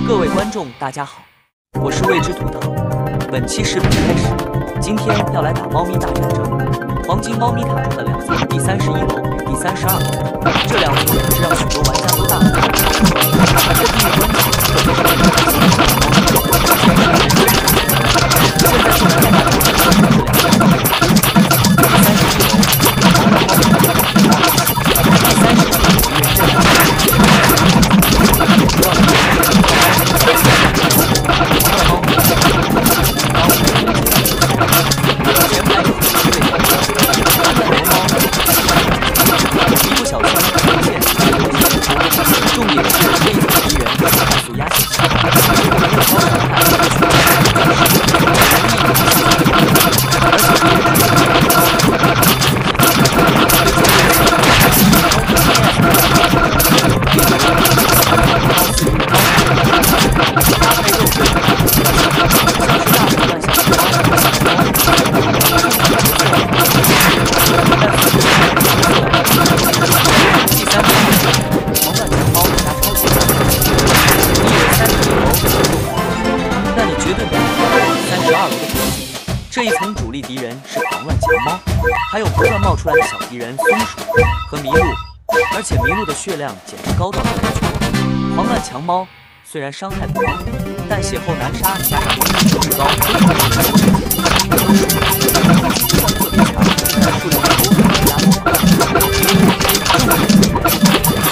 各位观众，大家好，我是未知图腾。本期视频开始，今天要来打猫咪大战争。黄金猫咪塔中的两层，第31楼与第32楼，这两层是让许多玩家都大呼过号。这地域关系，特别是对于新手的猫咪，现在就来带大家看看这两层。这一层主力敌人是狂乱强猫，还有不断冒出来的小敌人松鼠和麋鹿，而且麋鹿的血量简直高到不能说。狂乱强猫虽然伤害不高，但血后难杀加上攻击值高，非常适合因为都是特别强，但数量多和压力大。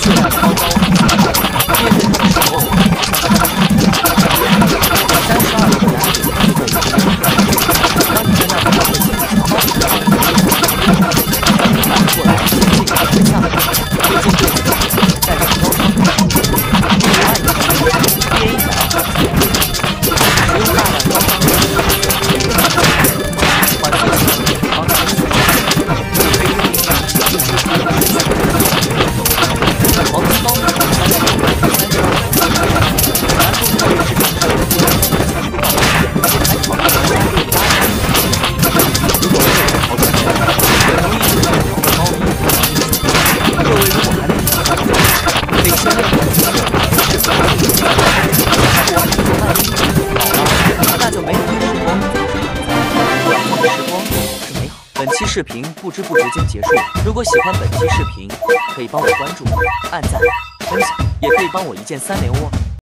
血量超高，面对他的时候，本期视频不知不觉间结束，如果喜欢本期视频，可以帮我关注、按赞、分享，也可以帮我一键3连哦。